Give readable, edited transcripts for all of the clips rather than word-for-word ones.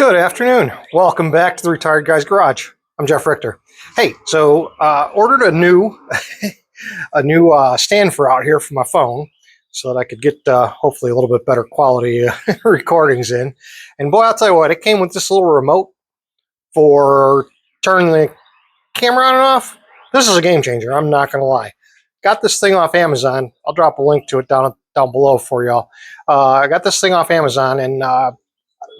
Good afternoon. Welcome back to the Retired Guy's Garage. I'm Jeff Richter. Hey, so ordered a new stand for out here for my phone so that I could get hopefully a little bit better quality recordings in. And boy, I'll tell you what, it came with this little remote for turning the camera on and off. This is a game changer. I'm not going to lie. Got this thing off Amazon. I'll drop a link to it down below for y'all. I got this thing off Amazon, and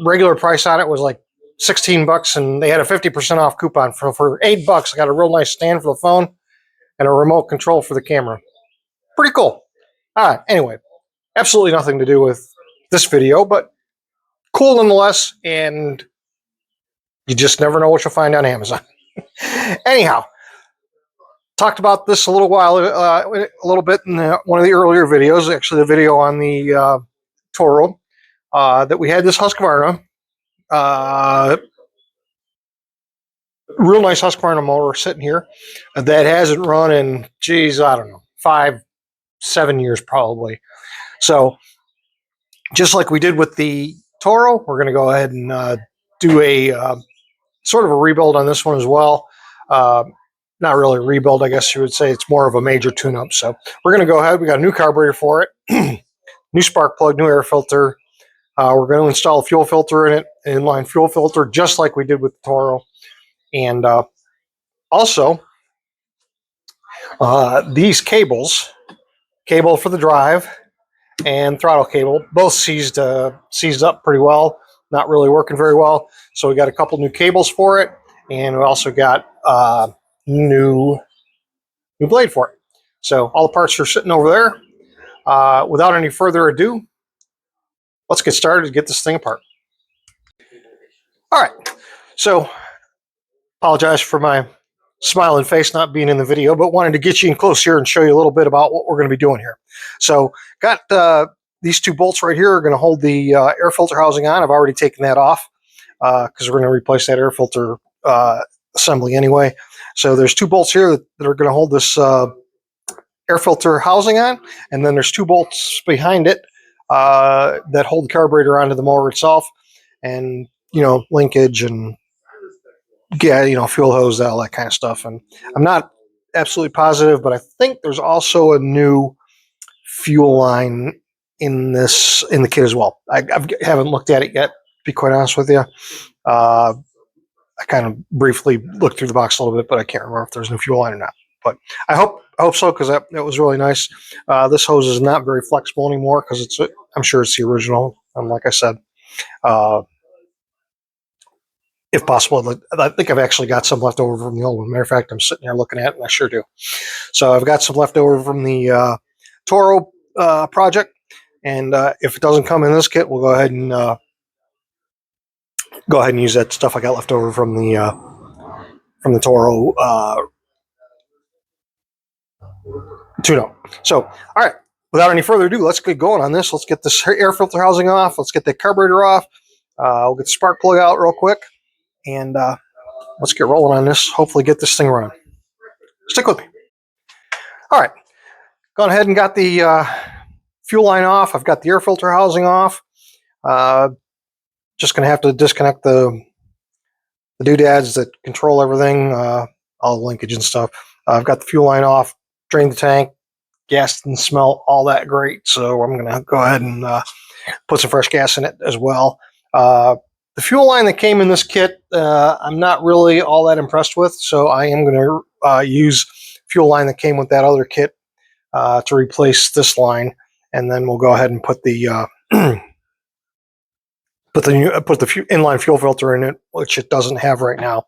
regular price on it was like $16, and they had a 50% off coupon for $8. I got a real nice stand for the phone and a remote control for the camera. Pretty cool. All right. Anyway, absolutely nothing to do with this video, but cool nonetheless. And you just never know what you'll find on Amazon. Anyhow, talked about this a little bit in one of the earlier videos. Actually, the video on the Toro. That we had this Husqvarna, real nice Husqvarna mower sitting here that hasn't run in, geez, I don't know, 5-7 years probably. So just like we did with the Toro, we're going to go ahead and do a sort of a rebuild on this one as well. Not really a rebuild, I guess you would say. It's more of a major tune-up. So we're going to go ahead. We got a new carburetor for it, new spark plug, new air filter. We're going to install a fuel filter in it, an inline fuel filter, just like we did with the Toro. And also, these cables, cable for the drive and throttle cable, both seized up pretty well, not really working very well. So we got a couple new cables for it, and we also got new blade for it. So all the parts are sitting over there. Without any further ado, let's get started to get this thing apart. All right, so apologize for my smiling face not being in the video, but wanted to get you in close here and show you a little bit about what we're going to be doing here. So got these two bolts right here are going to hold the air filter housing on. I've already taken that off because we're going to replace that air filter assembly anyway. So there's two bolts here that are going to hold this air filter housing on, and then there's two bolts behind it that hold the carburetor onto the mower itself, and linkage and fuel hose, all that kind of stuff. And I'm not absolutely positive, but I think there's also a new fuel line in the kit as well. I haven't looked at it yet, to be quite honest with you. I kind of briefly looked through the box a little bit, but I can't remember if there's a new fuel line or not. But I hope so, because that was really nice. This hose is not very flexible anymore because I'm sure it's the original. And like I said, if possible, I think I've actually got some left over from the old one. Matter of fact, I'm sitting here looking at it, and I sure do. So I've got some left over from the Toro project, and if it doesn't come in this kit, we'll go ahead and use that stuff I got left over from the Toro tune-up. So, all right, without any further ado, let's get going on this. Let's get this air filter housing off. Let's get the carburetor off. We'll get the spark plug out real quick, and let's get rolling on this. Hopefully get this thing running. Stick with me. All right, gone ahead and got the fuel line off. I've got the air filter housing off. Just going to have to disconnect the doodads that control everything, all the linkage and stuff. I've got the fuel line off, drained the tank, gas didn't smell all that great, so I'm going to go ahead and put some fresh gas in it as well. The fuel line that came in this kit, I'm not really all that impressed with, so I am going to use fuel line that came with that other kit to replace this line, and then we'll go ahead and put the inline fuel filter in it, which it doesn't have right now.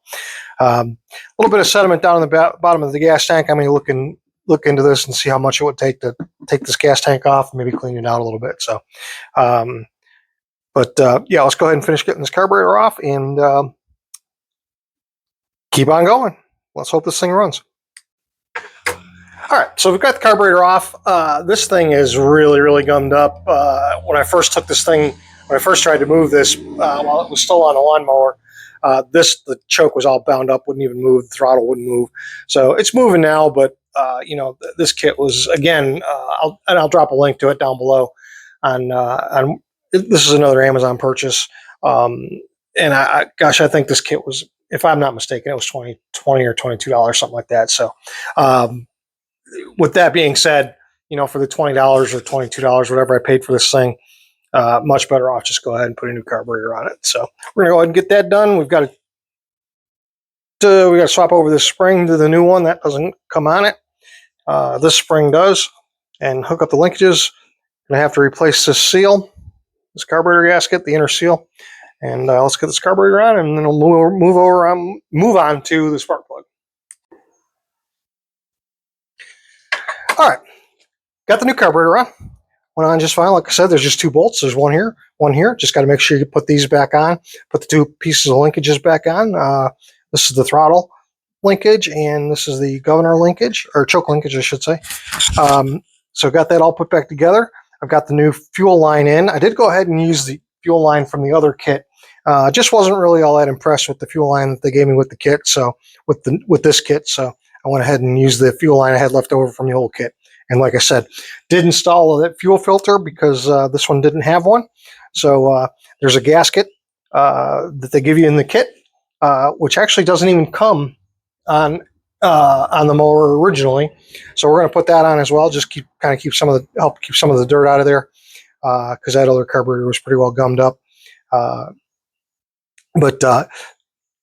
A little bit of sediment down in the bottom of the gas tank. I'm going to look into this and see how much it would take to take this gas tank off and maybe clean it out a little bit. So, yeah, let's go ahead and finish getting this carburetor off and keep on going. Let's hope this thing runs. All right, so we've got the carburetor off. This thing is really, really gummed up. When I first tried to move this while it was still on a lawnmower, the choke was all bound up, wouldn't even move, the throttle wouldn't move. So it's moving now, but this kit was, again, I'll drop a link to it down below. This is another Amazon purchase. and gosh, I think this kit was, if I'm not mistaken, it was $20 or $22, something like that. So, with that being said, for the $20 or $22, whatever I paid for this thing, much better off just go ahead and put a new carburetor on it. So we're gonna go ahead and get that done. We got to swap over this spring to the new one that doesn't come on it. This spring does, and hook up the linkages. Gonna have to replace this seal, this carburetor gasket, the inner seal, and let's get this carburetor on, and then we'll move on to the spark plug. All right, got the new carburetor on. Went on just fine. Like I said, there's just 2 bolts. There's one here, one here. Just got to make sure you put these back on. Put the 2 pieces of linkages back on. This is the throttle linkage, and this is the governor linkage, or choke linkage, I should say. So got that all put back together. I've got the new fuel line in. I did go ahead and use the fuel line from the other kit. Just wasn't really all that impressed with the fuel line that they gave me with the kit. So with this kit, so I went ahead and used the fuel line I had left over from the old kit. And like I said, did install that fuel filter because this one didn't have one. So there's a gasket that they give you in the kit, which actually doesn't even come on the mower originally. So we're going to put that on as well. Just help keep some of the dirt out of there, because that other carburetor was pretty well gummed up.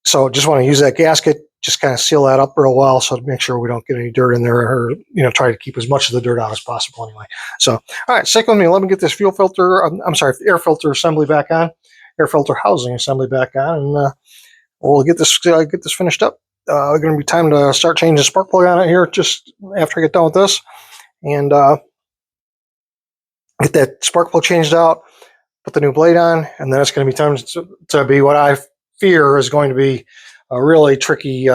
So just want to use that gasket, just kind of seal that up real well, so to make sure we don't get any dirt in there, or try to keep as much of the dirt out as possible anyway. So, all right, stick with me. Let me get this air filter assembly back on, air filter housing assembly back on, and we'll get this finished up. Going to be time to start changing the spark plug on it here just after I get done with this, and get that spark plug changed out, put the new blade on, and then it's going to be time to be what I fear is going to be a really tricky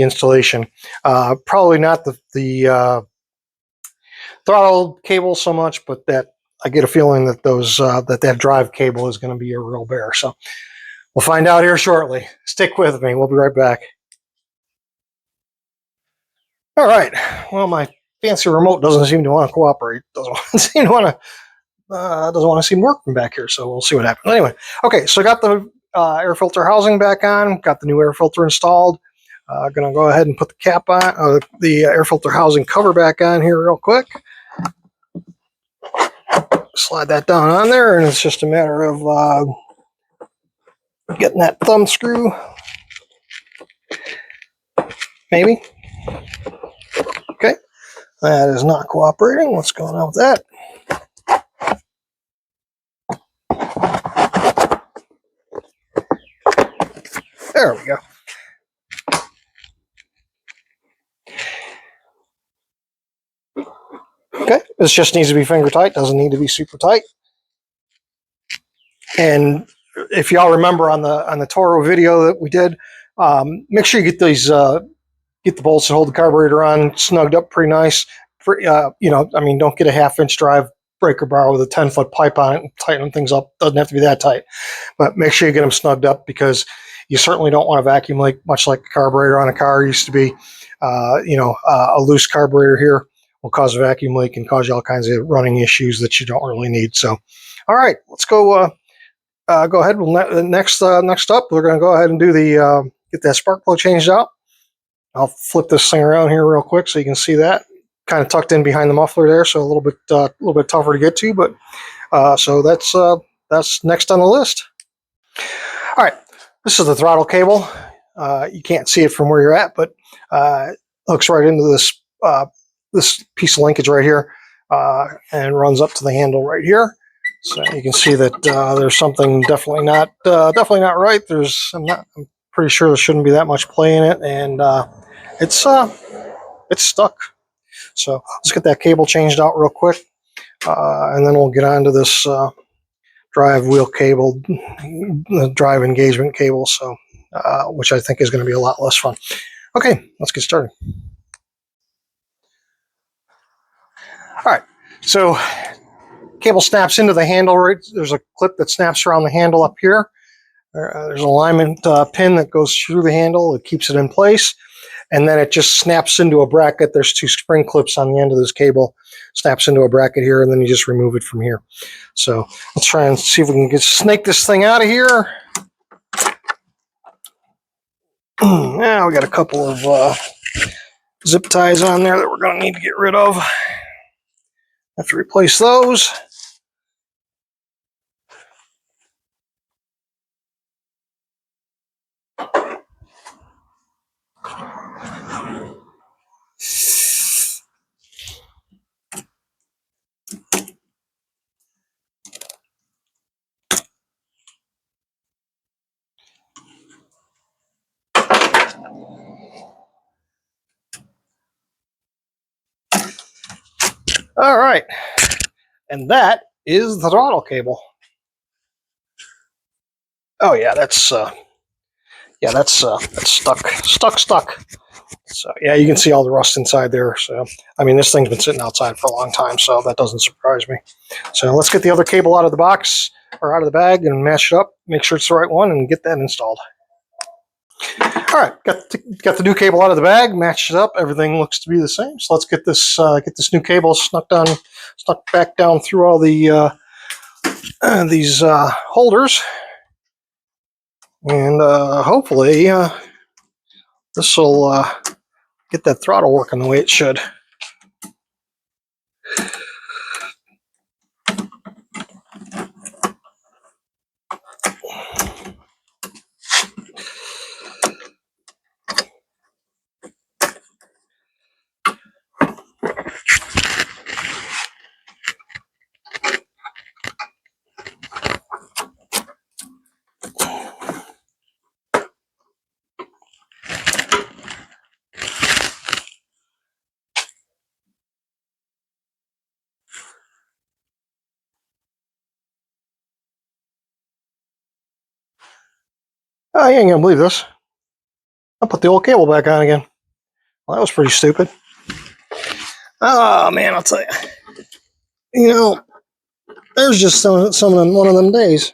installation. Probably not the throttle cable so much, but that I get a feeling that that drive cable is going to be a real bear. So we'll find out here shortly. Stick with me. We'll be right back. All right. Well, my fancy remote doesn't seem to want to cooperate. Doesn't seem to seem working back here. So we'll see what happens. Anyway, okay. So I got the air filter housing back on. Got the new air filter installed. Gonna go ahead and put the cap on, the air filter housing cover back on here real quick. Slide that down on there, and it's just a matter of getting that thumb screw, maybe. Okay, that is not cooperating. What's going on with that? There we go. Okay, this just needs to be finger tight. Doesn't need to be super tight. And if y'all remember on the Toro video that we did, make sure you get these get the bolts that hold the carburetor on snugged up pretty nice. Don't get a 1/2-inch drive breaker bar with a 10-foot pipe on it and tighten things up. Doesn't have to be that tight, but make sure you get them snugged up, because you certainly don't want a vacuum leak, much like a carburetor on a car used to be. A loose carburetor here will cause a vacuum leak and cause you all kinds of running issues that you don't really need. So, all right, let's go. Go ahead. Next up, we're going to go ahead and do get that spark plug changed out. I'll flip this thing around here real quick so you can see that. Kind of tucked in behind the muffler there, so a little bit tougher to get to, but so that's next on the list. All right, this is the throttle cable. You can't see it from where you're at, but it hooks right into this piece of linkage right here, and runs up to the handle right here. So you can see that there's something definitely not right. I'm pretty sure there shouldn't be that much play in it, and it's stuck. So let's get that cable changed out real quick, and then we'll get on to this drive wheel cable, the drive engagement cable. So which I think is going to be a lot less fun. Okay, let's get started. All right, so cable snaps into the handle. Right, there's a clip that snaps around the handle up here. There's an alignment pin that goes through the handle. It keeps it in place, and then it just snaps into a bracket. There's 2 spring clips on the end of this cable. Snaps into a bracket here, and then you just remove it from here. So let's try and see if we can snake this thing out of here. Now we got a couple of zip ties on there that we're going to need to get rid of. Have to replace those. All right, and that is the throttle cable. Oh yeah, that's stuck. So yeah, you can see all the rust inside there. So I mean, this thing's been sitting outside for a long time, so that doesn't surprise me. So let's get the other cable out of the box or out of the bag and mash it up, make sure it's the right one, and get that installed. All right, got the new cable out of the bag, matched it up. Everything looks to be the same. So let's get this new cable snuck back down through all the these holders, and hopefully this will get that throttle working the way it should. Oh, you ain't gonna believe this. I put the old cable back on again. Well, that was pretty stupid. Oh man, I'll tell you. You know, there's just some of them, one of them days.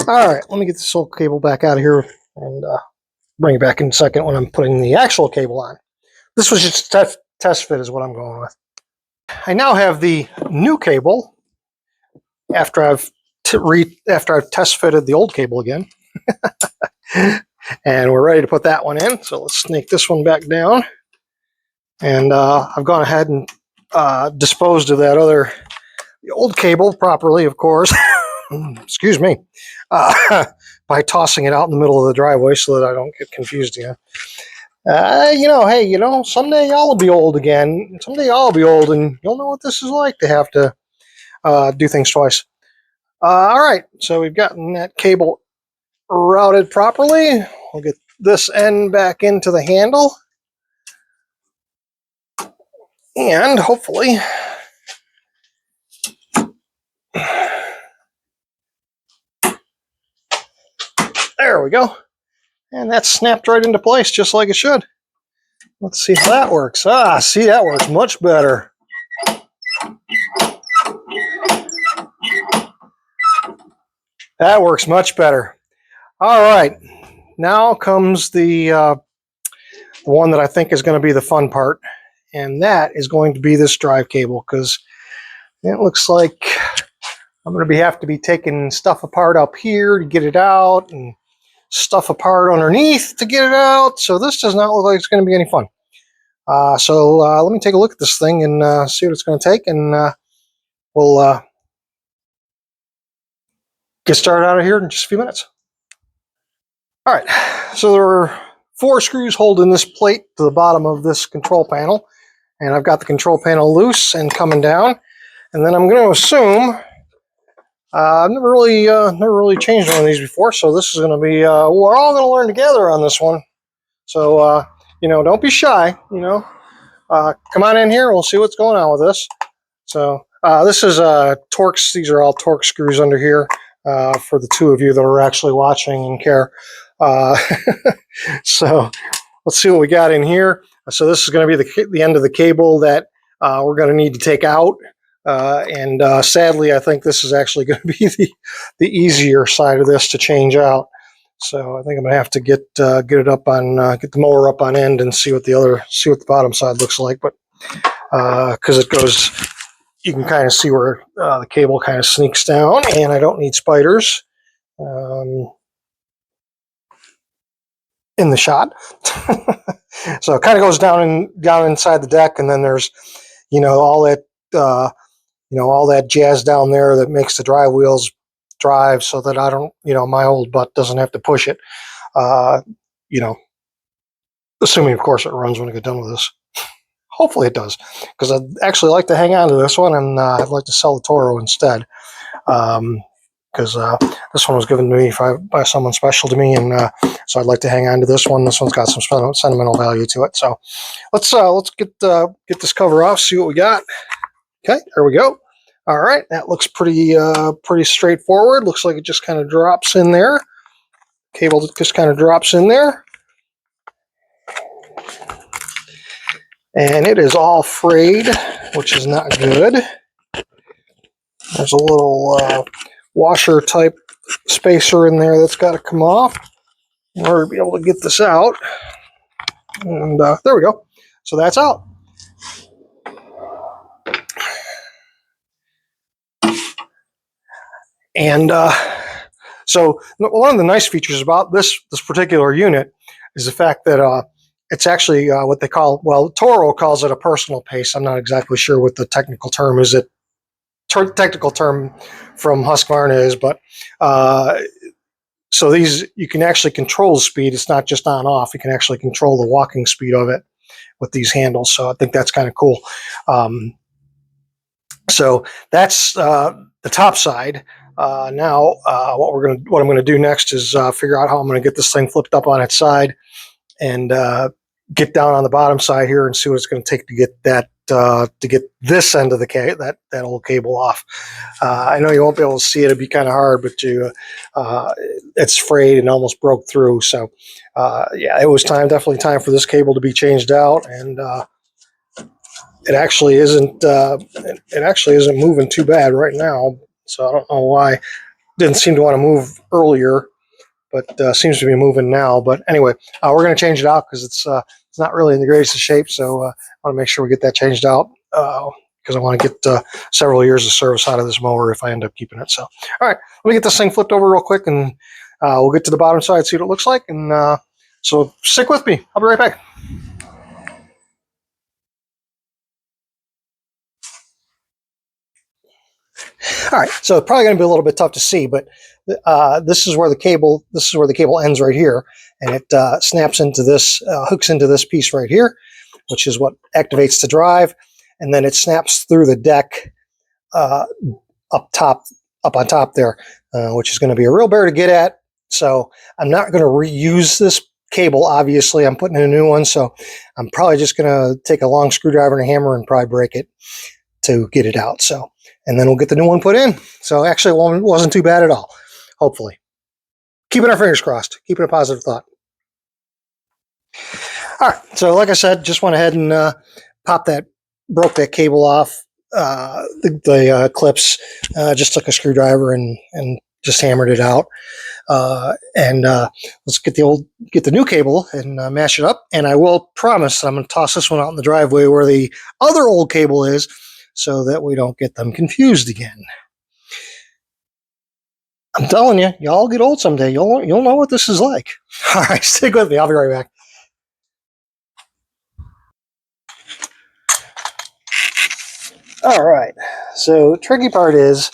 All right, let me get this old cable back out of here and bring it back in a second when I'm putting the actual cable on. This was just a test fit is what I'm going with. I now have the new cable after I've test fitted the old cable again. And we're ready to put that one in. So let's snake this one back down. And I've gone ahead and disposed of the old cable properly, of course. Excuse me. By tossing it out in the middle of the driveway so that I don't get confused again. Hey, someday y'all will be old again. Someday I'll be old, and you'll know what this is like to have to do things twice. All right, so we've gotten that cable routed properly. We'll get this end back into the handle. And hopefully, there we go. And that snapped right into place just like it should. Let's see how that works. See, that works much better. That works much better. All right, now comes the one that I think is going to be the fun part, and that is going to be this drive cable, because it looks like I'm going to have to be taking stuff apart up here to get it out, and stuff apart underneath to get it out. So this does not look like it's going to be any fun. So let me take a look at this thing and see what it's going to take, and we'll get started out of here in just a few minutes. All right, so there are 4 screws holding this plate to the bottom of this control panel, and I've got the control panel loose and coming down. And then I'm going to assume I've never really changed one of these before, so this is going to be we're all going to learn together on this one. So don't be shy. Come on in here. We'll see what's going on with this. So this is Torx. These are all Torx screws under here for the 2 of you that are actually watching and care. So let's see what we got in here. So this is going to be the end of the cable that we're going to need to take out. And sadly, I think this is actually going to be the easier side of this to change out. So I think I'm going to have to get it up on get the mower up on end and see what the bottom side looks like. But because it goes you can kind of see where the cable kind of sneaks down, and I don't need spiders in the shot. So it kind of goes down inside the deck, and then there's all that all that jazz down there that makes the drive wheels drive, so that I don't my old butt doesn't have to push it. You know, assuming of course it runs when I get done with this. Hopefully it does, because I'd actually like to hang on to this one, and I'd like to sell the Toro instead. Because this one was given to me by someone special to me, and so I'd like to hang on to this one. This one's got some sentimental value to it. So let's get this cover off, see what we got. Okay, there we go. All right, that looks pretty straightforward. Looks like it just kind of drops in there. Cable just kind of drops in there, and it is all frayed, which is not good. There's a little washer type spacer in there that's got to come off in order to be able to get this out. And there we go. So that's out. And so one of the nice features about this particular unit is the fact that it's actually what they call, well, Toro calls it a personal pace. I'm not exactly sure what the technical term is. Technical term from Husqvarna is, but so these, you can actually control the speed. It's not just on off. You can actually control the walking speed of it with these handles. So I think that's kind of cool. So that's the top side. Now what I'm gonna do next is figure out how I'm gonna get this thing flipped up on its side, and get down on the bottom side here and see what it's going to take to get that to get this end of the that old cable off. I know you won't be able to see it; it'd be kind of hard, but it's frayed and almost broke through. So yeah, it was definitely time for this cable to be changed out, and it actually isn't moving too bad right now. So I don't know why. Didn't seem to want to move earlier, but seems to be moving now. But anyway, we're going to change it out because it's not really in the greatest of shape. So I want to make sure we get that changed out because I want to get several years of service out of this mower if I end up keeping it. So, all right, let me get this thing flipped over real quick, and we'll get to the bottom side, see what it looks like. And so stick with me. I'll be right back. All right, so it's probably going to be a little bit tough to see, but this is where the cable ends right here, and it snaps into this, hooks into this piece right here, which is what activates the drive, and then it snaps through the deck up on top there, which is going to be a real bear to get at. So I'm not going to reuse this cable. Obviously, I'm putting in a new one, so I'm probably just going to take a long screwdriver and a hammer and probably break it to get it out. So, and then we'll get the new one put in. So actually, it wasn't too bad at all. Hopefully, keeping our fingers crossed, keeping a positive thought. All right. So, like I said, just went ahead and broke that cable off the clips. Just took a screwdriver and just hammered it out. Let's get the new cable and mash it up. And I will promise that I'm going to toss this one out in the driveway where the other old cable is, so that we don't get them confused again. I'm telling you, y'all get old someday. You'll know what this is like. All right, stick with me. I'll be right back. All right. So the tricky part is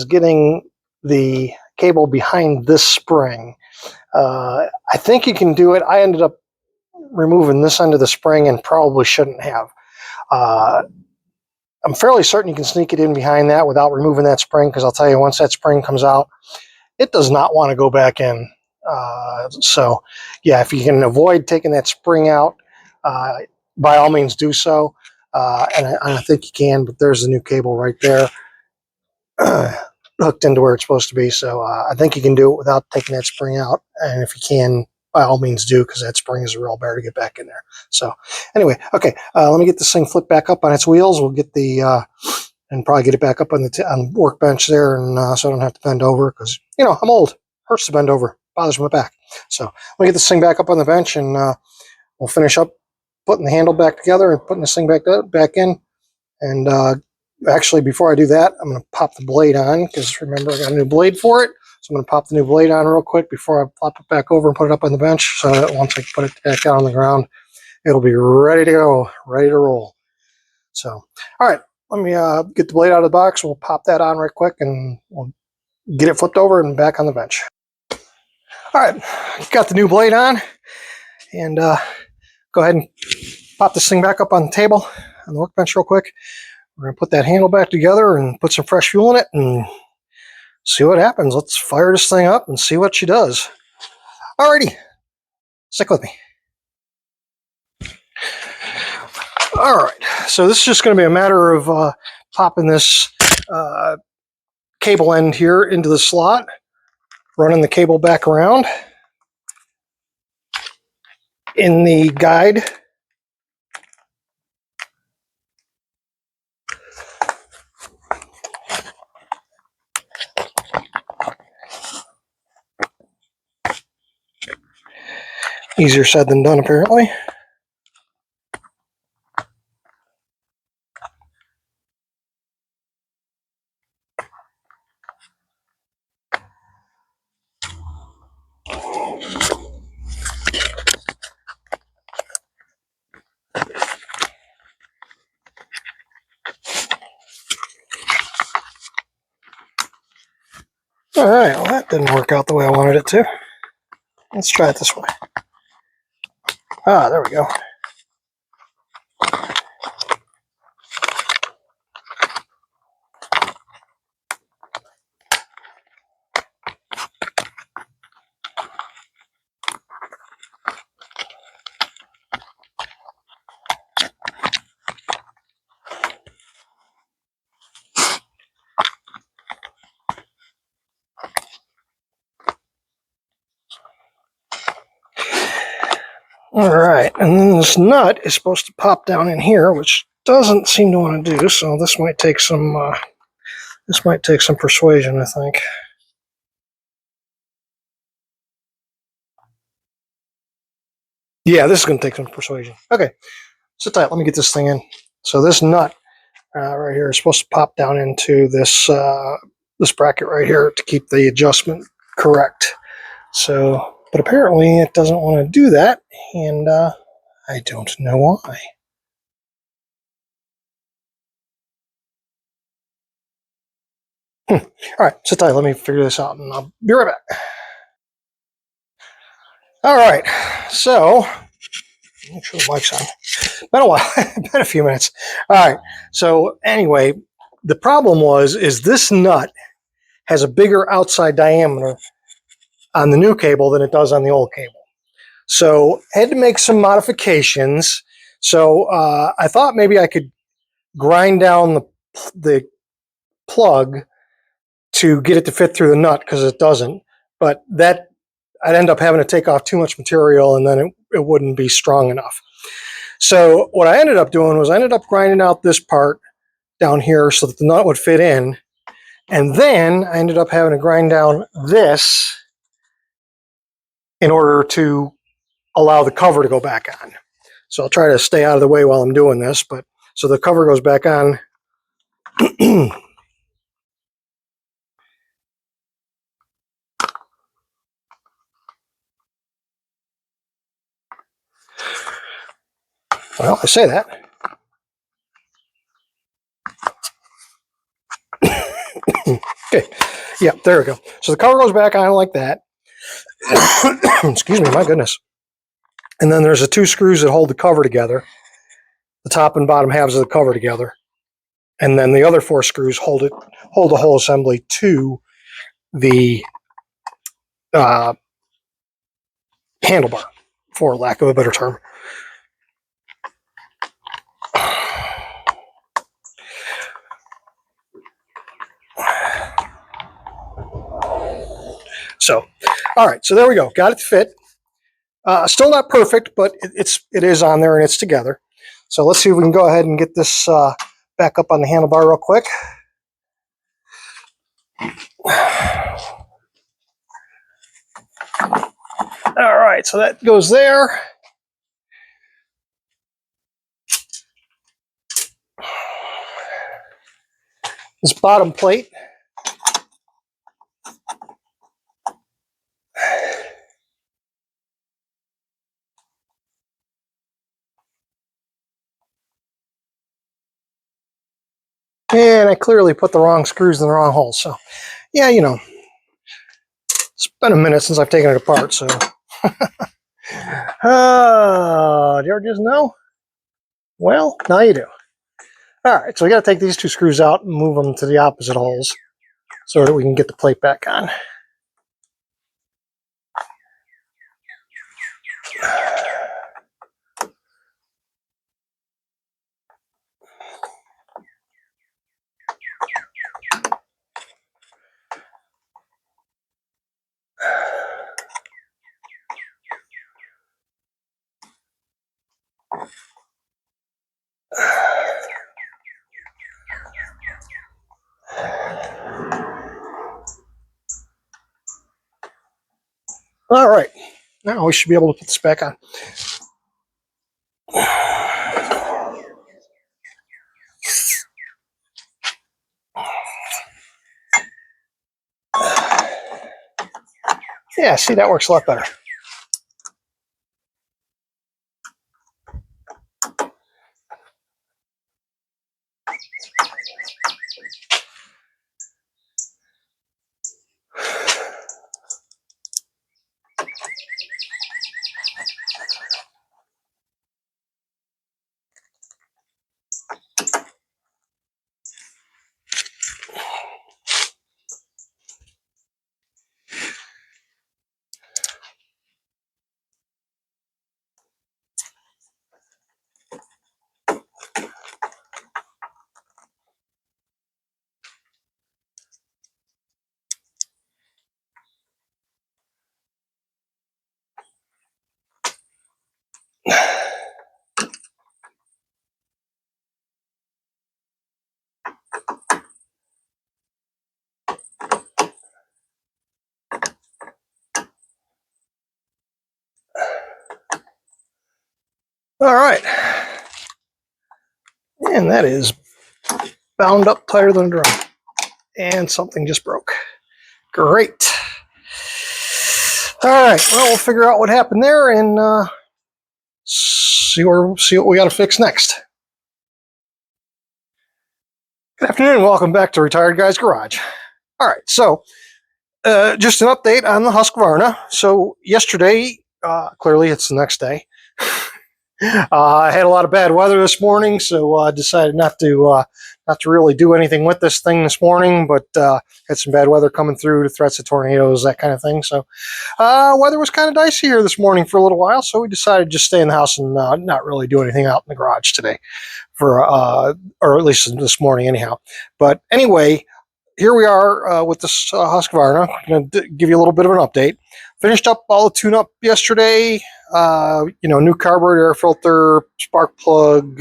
getting the cable behind this spring. I think you can do it. I ended up removing this end of the spring and probably shouldn't have. I'm fairly certain you can sneak it in behind that without removing that spring, because I'll tell you, once that spring comes out, it does not want to go back in. So, yeah, if you can avoid taking that spring out, by all means do so. And I think you can, but there's the new cable right there, hooked into where it's supposed to be. So I think you can do it without taking that spring out. And if you can, by all means do, because that spring is a real bear to get back in there. So anyway, okay, let me get this thing flipped back up on its wheels. We'll get and probably get it back up on the workbench there, and so I don't have to bend over, because I'm old. Hurts to bend over, bothers my back. So let me get this thing back up on the bench, and we'll finish up putting the handle back together and putting this thing back in, and Actually, before I do that, I'm going to pop the blade on, because remember, I got a new blade for it. So I'm going to pop the new blade on real quick before I flop it back over and put it up on the bench, so that once I put it back down on the ground, it'll be ready to go, ready to roll. So, all right, let me get the blade out of the box. We'll pop that on right quick, and we'll get it flipped over and back on the bench. All right, got the new blade on, and go ahead and pop this thing back up on the table on the workbench real quick. We're going to put that handle back together and put some fresh fuel in it and see what happens. Let's fire this thing up and see what she does. Alrighty, stick with me. All right, so this is just going to be a matter of popping this cable end here into the slot, running the cable back around. In the guide, easier said than done, apparently. All right, well, that didn't work out the way I wanted it to. Let's try it this way. Ah, there we go. All right, and then this nut is supposed to pop down in here, which doesn't seem to want to do. So this might take some persuasion, I think. Yeah, this is going to take some persuasion. Okay, sit tight. Let me get this thing in. So this nut right here is supposed to pop down into this this bracket right here to keep the adjustment correct. So, but apparently it doesn't want to do that, and I don't know why. All right, sit tight. Let me figure this out, and I'll be right back. All right, so make sure the mic's on. Been a while, been a few minutes. All right, so anyway, the problem is this nut has a bigger outside diameter on the new cable than it does on the old cable. So I had to make some modifications. So I thought maybe I could grind down the plug to get it to fit through the nut, because it doesn't. But that I'd end up having to take off too much material, and then it wouldn't be strong enough. So what I ended up doing was I ended up grinding out this part down here so that the nut would fit in. And then I ended up having to grind down this in order to allow the cover to go back on. So I'll try to stay out of the way while I'm doing this. But so the cover goes back on. Well, I say that. Okay. Yeah, there we go. So the cover goes back on like that. Excuse me, my goodness. And then there's the two screws that hold the cover together. The top and bottom halves of the cover together. And then the other four screws hold the whole assembly to the handlebar, for lack of a better term. So, all right, so there we go. Got it to fit. Still not perfect, but it is on there and it's together. So let's see if we can go ahead and get this back up on the handlebar real quick. All right, so that goes there. this bottom plate. And I clearly put the wrong screws in the wrong hole. So, yeah, you know, it's been a minute since I've taken it apart. So, do you ever just know? Well, now you do. All right, so we got to take these two screws out and move them to the opposite holes so that we can get the plate back on. All right, now we should be able to put this back on. Yeah, see, that works a lot better. All right, and that is bound up tighter than a drum. And something just broke. Great. All right, well, we'll figure out what happened there and see what we got to fix next. Good afternoon, welcome back to Retired Guy's Garage. All right, so just an update on the Husqvarna. So yesterday, clearly it's the next day. I had a lot of bad weather this morning, so I decided not to really do anything with this thing this morning, but had some bad weather coming through, threats of tornadoes, that kind of thing. So weather was kind of dicey here this morning for a little while, so we decided to just stay in the house and not really do anything out in the garage today, or at least this morning anyhow. But anyway, here we are with this Husqvarna. I'm going to give you a little bit of an update. Finished up all the tune-up yesterday. New carburetor, air filter, spark plug,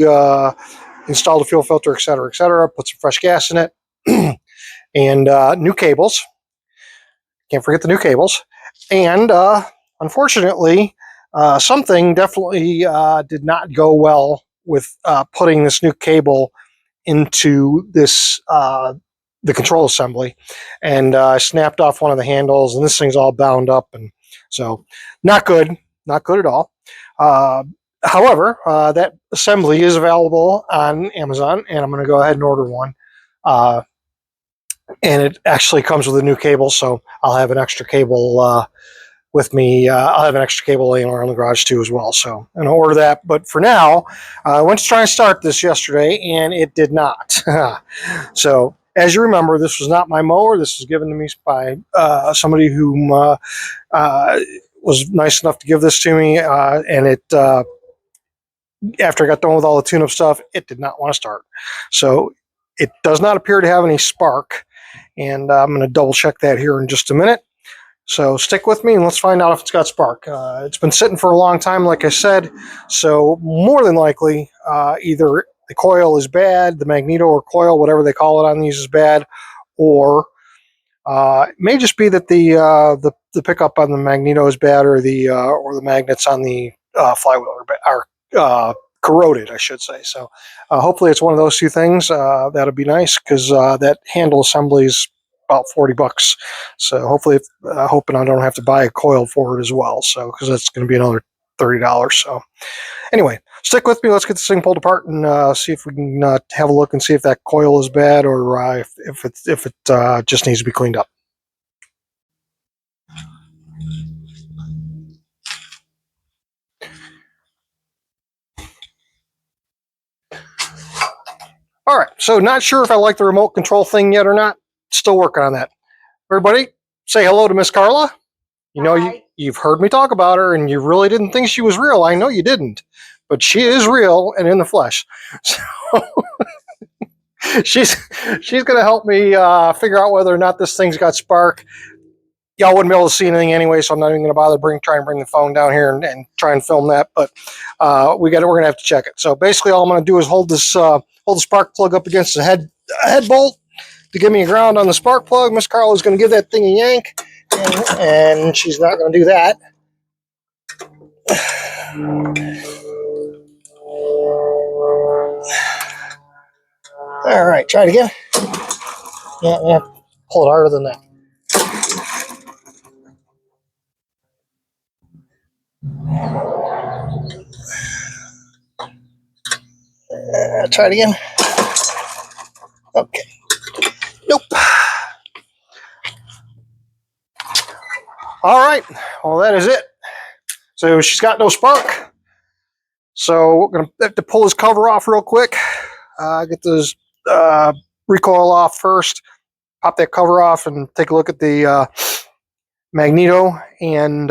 installed a fuel filter, etc., etc. Put some fresh gas in it, and new cables. Can't forget the new cables. And unfortunately, something definitely did not go well with putting this new cable into this the control assembly, and I snapped off one of the handles, and this thing's all bound up, and so not good at all. However, that assembly is available on Amazon, and I'm going to go ahead and order one. And it actually comes with a new cable, so I'll have an extra cable with me. I'll have an extra cable laying around the garage too as well, so I'm going to order that. But for now, I went to try and start this yesterday, and it did not. So as you remember, this was not my mower. This was given to me by somebody who was nice enough to give this to me, and it after I got done with all the tune-up stuff, it did not want to start. So it does not appear to have any spark, and I'm going to double check that here in just a minute. So stick with me and let's find out if it's got spark. It's been sitting for a long time, like I said, so more than likely either the coil is bad, the magneto or coil, whatever they call it on these, is bad, or it may just be that the pickup on the magneto is bad, or the magnets on the flywheel are corroded, I should say. So hopefully it's one of those two things. That'll be nice because that handle assembly is about $40. So hopefully, hoping I don't have to buy a coil for it as well. So because that's going to be another $30. So anyway, stick with me. Let's get this thing pulled apart and see if we can have a look and see if that coil is bad or if it just needs to be cleaned up. All right, so not sure if I like the remote control thing yet or not. Still working on that. Everybody, say hello to Miss Carla. You know, you've heard me talk about her, and you really didn't think she was real. I know you didn't, but she is real and in the flesh. So she's going to help me figure out whether or not this thing's got spark. Y'all wouldn't be able to see anything anyway, so I'm not even going to bother try and bring the phone down here and try and film that. But we're going to have to check it. So basically, all I'm going to do is hold the spark plug up against the head bolt to give me a ground on the spark plug. Miss Carla is going to give that thing a yank, and she's not going to do that. All right, try it again. Yeah, pull it harder than that. Try it again. Okay. Nope. All right. Well, that is it. So she's got no spark. So we're going to have to pull this cover off real quick. Get this recoil off first. Pop that cover off and take a look at the magneto and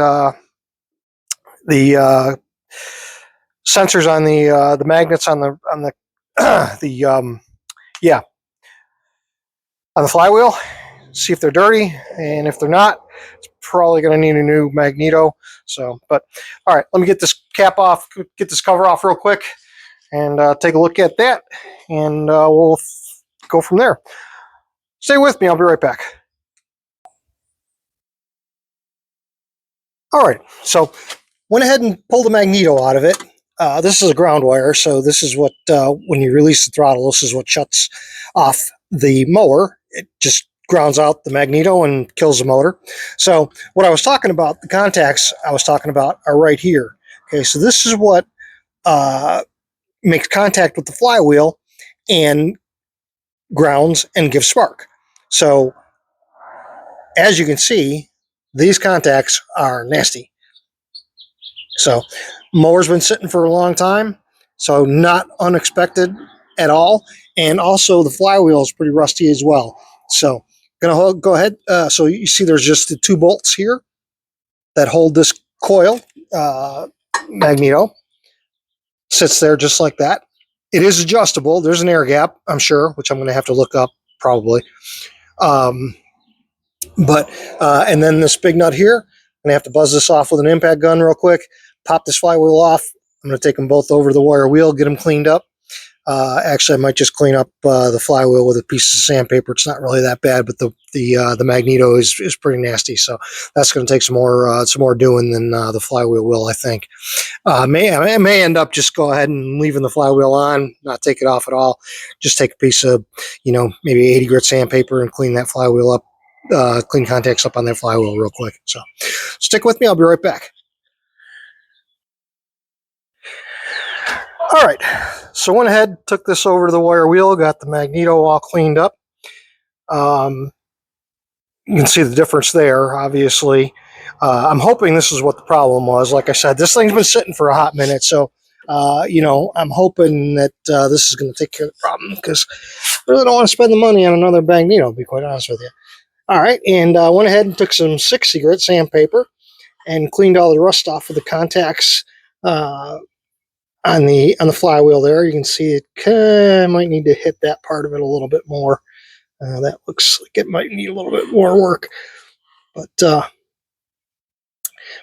the sensors on the magnets on the on the flywheel. See if they're dirty, and if they're not, it's probably going to need a new magneto. So, but all right, let me get this cap off, get this cover off real quick, and take a look at that, and we'll go from there. Stay with me. I'll be right back. All right, so went ahead and pulled the magneto out of it. This is a ground wire, so this is what, when you release the throttle, this is what shuts off the mower. It just grounds out the magneto and kills the motor. So what I was talking about, the contacts I was talking about are right here. Okay, so this is what makes contact with the flywheel and grounds and gives spark. So as you can see, these contacts are nasty. So mower's been sitting for a long time, so not unexpected at all. And also the flywheel is pretty rusty as well. So gonna go ahead. So you see there's just the two bolts here that hold this coil. Magneto sits there just like that. It is adjustable. There's an air gap, I'm sure, which I'm going to have to look up probably. And then this big nut here, I'm going to have to buzz this off with an impact gun real quick, pop this flywheel off. I'm going to take them both over the wire wheel, get them cleaned up. Actually, I might just clean up the flywheel with a piece of sandpaper. It's not really that bad, but the magneto is pretty nasty. So that's going to take some more doing than the flywheel will, I think. I may end up just go ahead and leaving the flywheel on, not take it off at all. Just take a piece of, maybe 80 grit sandpaper and clean that flywheel up, clean contacts up on that flywheel real quick. So stick with me. I'll be right back. All right, so went ahead, took this over to the wire wheel, got the magneto all cleaned up. You can see the difference there, obviously. I'm hoping this is what the problem was. Like I said, this thing's been sitting for a hot minute, so, I'm hoping that this is going to take care of the problem, because I really don't want to spend the money on another magneto, to be quite honest with you. All right, and went ahead and took some 60 grit sandpaper and cleaned all the rust off of the contacts on the flywheel there. You can see it might need to hit that part of it a little bit more. That looks like it might need a little bit more work, but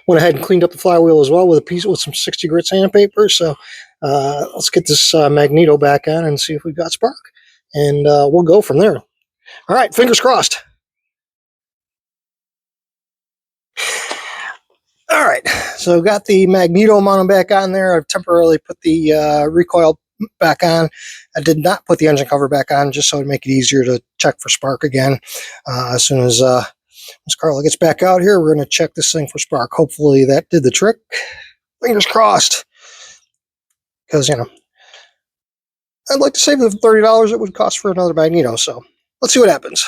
went ahead and cleaned up the flywheel as well with some 60 grit sandpaper. So let's get this magneto back on and see if we've got spark, and we'll go from there. All right, fingers crossed. All right, So got the magneto mounted back on there. I've temporarily put the recoil back on. I did not put the engine cover back on just so it'd make it easier to check for spark again. As soon as Carla gets back out here, we're going to check this thing for spark. Hopefully that did the trick. Fingers crossed. Because, I'd like to save the $30 it would cost for another magneto. So let's see what happens.